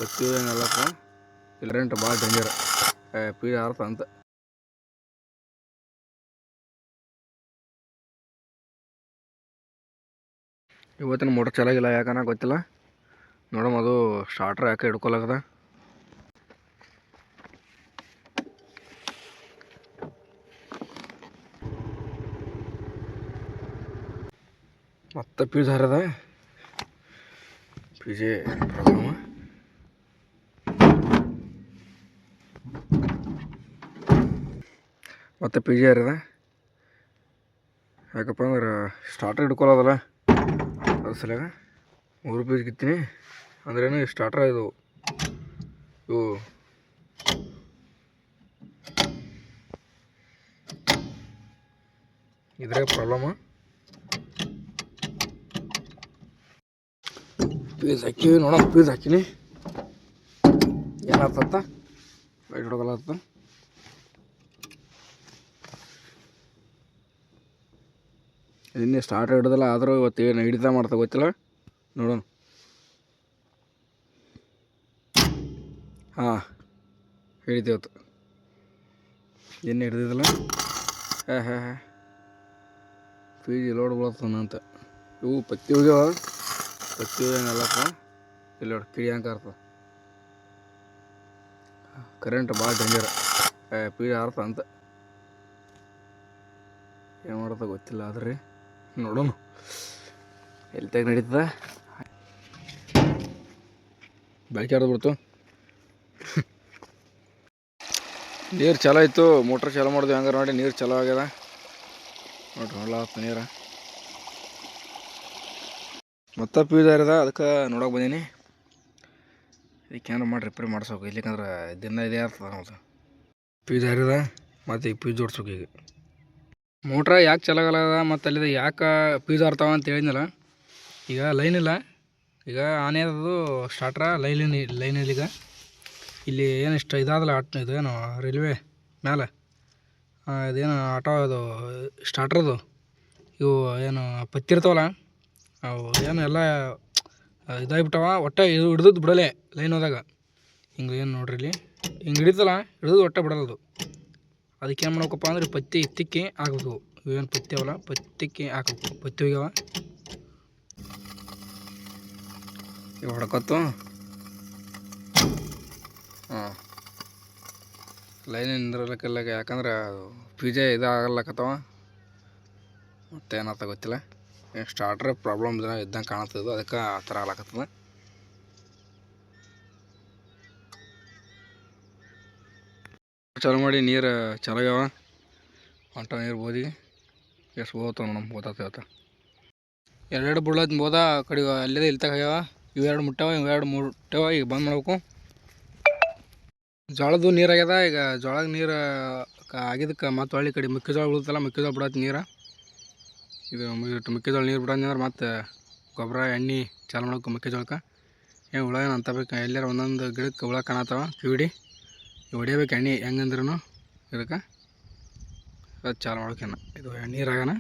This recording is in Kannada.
ಪತ್ತಿ ಏನಲ್ಲಪ್ಪ ಕರೆಂಟ್ ಭಾಳ ಡೇಂಜರ್ ಪೀ ಆರ್ತ ಅಂತ. ಇವತ್ತಿನ ಮೋಟ್ರ್ ಚೆನ್ನಾಗಿಲ್ಲ, ಯಾಕನ್ನ ಗೊತ್ತಿಲ್ಲ. ನೋಡಮ್ಮ, ಅದು ಸ್ಟಾರ್ಟ್ರ್ ಯಾಕೆ ಹಿಡ್ಕೊಲಾಗದ. ಮತ್ತೆ ಪೀಜ್ ಹರದ ಪೀಜೆ ಪ್ರಾಬ್ಲಮ್. ಮತ್ತೆ ಪಿ ಜಿ ಹರದ ಯಾಕಪ್ಪ ಅಂದ್ರೆ ಸ್ಟಾರ್ಟರ್ ಹಿಡ್ಕೊಳೋದಲ್ಲ, ಅದ್ರ ಸಲಗ 3 ಪೀಸ್ ಕಿತ್ತೀನಿ. ಅಂದ್ರೇನು ಸ್ಟಾರ್ಟರ್ ಇದು ಇವು ಇದ್ರಾಗ ಪ್ರಾಬ್ಲಮ್. ಪೀಸ್ ಹಾಕಿವಿ, ನೋಡೋಣ ಪೀಸ್ ಹಾಕಿನಿ ಏನಾಗ್ತತ್ತ, ಲೈಟ್ ಹೊಡ್ಕೊಳತ್ತ. ಇನ್ನೇ ಸ್ಟಾರ್ಟ್ ಹಿಡ್ದಲ್ಲ, ಆದರೂ ಇವತ್ತು ಏನು ಹಿಡಿತ ಮಾಡ್ತಾ ಗೊತ್ತಿಲ್ಲ, ನೋಡೋಣ. ಹಾಂ, ಹಿಡಿತೀವತ್ತು, ಏನು ಹಿಡ್ದಿದ್ದಲ್ಲ. PG load ಬೀಳತ್ತಂತ. ಇವು ಪತ್ತಿ ಹೋಗ್ಯಾವ, ಪತ್ತಿ ಏನಲ್ಲಪ್ಪ, ಇಲ್ಲಿ ನೋಡಿ ಕಿಡಿ ಹಂಗೆ ಆರ್ತದೆ. ಕರೆಂಟ್ ಭಾಳ ಡೇಂಜರ್ ಪೀಜಿ ಆರ್ತ ಅಂತ. ಏನು ಮಾಡ್ತಾ ಗೊತ್ತಿಲ್ಲ, ಆದ್ರೆ ನೋಡೋಣ ಎಲ್ಲಿ ತೆಗೆ ನಡೀತದ. ಬೆಳಗ್ಗೆ ಆಡ್ದು ಬಿಡ್ತು. ನೀರು ಚಲೋ ಇತ್ತು, ಮೋಟ್ರ್ ಚಾಲೋ ಮಾಡಿದ್ವಿ. ಹಂಗಾರೆ ನೋಡಿ ನೀರು ಚಲೋ ಆಗ್ಯದ ನೋಡ್ರಿ, ಹೊಳ್ಳಾಗತ್ತ ನೀರು. ಮತ್ತೆ ಪೀಜ್ ಹರಿದ, ಅದಕ್ಕೆ ನೋಡೋಕೆ ಬಂದೀನಿ. ಇದಕ್ಕೇನಾರು ಮಾಡಿ ರಿಪೇರಿ ಮಾಡ್ಸೋಕೆ, ಇಲ್ಲಿಕಂದ್ರೆ ದಿನ ಇದೇ ಆಗ್ತದೆ ನಮ್ಮದು. ಪೀಜ್ ಹರಿದ, ಮತ್ತು ಈಗ ಪೀಜ್ ಜೋಡ್ಸೋಕೆ. ಈಗ ಮೋಟ್ರ ಯಾಕೆ ಚಲೋ ಆಗಲ್ಲ, ಮತ್ತು ಅಲ್ಲಿದ ಯಾಕೆ ಪೀಜ್ ಹಾರ್ತಾವ ಅಂತ ಹೇಳಿದ್ನಲ್ಲ. ಈಗ ಲೈನ್ ಇಲ್ಲ, ಈಗ ಆನೆ ಅದು ಸ್ಟಾರ್ಟ್ರ ಲೈನ್ ಇಲ್ಲ. ಈಗ ಇಲ್ಲಿ ಏನು ಇಷ್ಟ ಇದಾದಲ್ಲ, ಇದು ಏನು ರೈಲ್ವೆ ಮ್ಯಾಲೆ ಇದೇನು ಆಟೋ ಅದು ಸ್ಟಾರ್ಟ್ರದು ಇವು ಏನು ಪತ್ತಿ ಇರ್ತಾವಲ್ಲ, ಅವು ಏನು ಎಲ್ಲ ಇದಾಗಿಬಿಟ್ಟವ. ಒಟ್ಟೆ ಹಿಡ್ದು ಬಿಡಲೆ ಲೈನ್ ಹೋದಾಗ. ಹಿಂಗೆ ಏನು ನೋಡ್ರಿ, ಇಲ್ಲಿ ಹಿಂಗೆ ಹಿಡಿತಲ್ಲ, ಹಿಡಿದು ಒಟ್ಟೆ ಬಿಡೋದು. ಅದಕ್ಕೆ ಏನು ಮಾಡ್ಬೇಕಪ್ಪ ಅಂದ್ರೆ ಪತ್ತಿ ತಿಕ್ಕಿ ಹಾಕ್ಬೇಕು. ಇವೇನು ಪತ್ತಿ ಅವಲ್ಲ, ಪತ್ತಿಕ್ಕಿ ಹಾಕ್ಬೇಕು. ಪತ್ತಿ ಹೋಗ್ಯಾವ ಇವು ಹೊಡ್ಕೊತ್ತು. ಹಾಂ, ಲೈನ್ ನಿಂದ್ರಲಕ್ಕೆಲ್ಲ, ಯಾಕಂದ್ರೆ ಅದು ಪೀಜೆ ಇದಾಗಲ್ಲಕತ್ತವ. ಮತ್ತೇನಾಗ್ತ ಗೊತ್ತಿಲ್ಲ, ಸ್ಟಾರ್ಟ್ರ್ ಪ್ರಾಬ್ಲಮ್ ಇದ್ದಂಗೆ ಕಾಣತ್ತದು, ಅದಕ್ಕೆ ಆ ಥರ ಆಗ್ಲಕತ್ತದ. ಚಾಲು ಮಾಡಿ ನೀರು ಚಲೋ ಆಗ್ಯಾವ, ಹೊಂಟ ನೀರು ಬೋದಿಗೆ ಎಷ್ಟು ಬೋತಾವ ನಮ್ಗೆ ಗೊತ್ತಾಗ್ತೇವತ್ತ. ಎರಡೆರಡು ಬುಳ್ಳದ ಬೋದ ಕಡೆ ಅಲ್ಲಿದೆ, ಇಲ್ಲಿ ತಗ ಆಗ್ಯಾವ. ಇವೆರಡು ಮುಟ್ಟಾವ, ಇವೆರಡು ಮುಟ್ಟಾವ. ಈಗ ಬಂದ್ ಮಾಡ್ಬೇಕು. ಜೋಳದ್ದು ನೀರು ಆಗ್ಯದ. ಈಗ ಜೋಳದ ನೀರು ಆಗಿದ್ದಕ್ಕೆ ಮತ್ತೆ ಹಳ್ಳಿ ಕಡೆ ಮೆಕ್ಕೆಜೋಳ ಬೀಳುತ್ತಲ್ಲ, ಮೆಕ್ಕೆಜೋಳ ಬಿಡತ್ತೆ ನೀರು. ಇದು ಮೆಕ್ಕೆಜೋಳ ನೀರು ಬಿಡೋದಂದ್ರೆ ಮತ್ತೆ ಗೊಬ್ಬರ ಎಣ್ಣೆ ಚಾಲು ಮಾಡ್ಬೇಕು ಮೆಕ್ಕೆಜೋಳಕ್ಕೆ. ಏನು ಹುಳ ಏನು ಅಂತ ಬೇಕು, ಎಲ್ಲಾರು ಒಂದೊಂದು ಗಿಡಕ್ಕೆ ಹುಳ ಕಾಣತ್ತಾವ. ಕಿವಿಡಿ ಹೊಡಿಯಬೇಕು ಎಣ್ಣೆ ಹೆಂಗಂದ್ರೂ ಇದಕ್ಕೆ. ಅದು ಚಾಲು ಮಾಡ್ಬೇಕೇನು, ಇದು ನೀರಾಗನ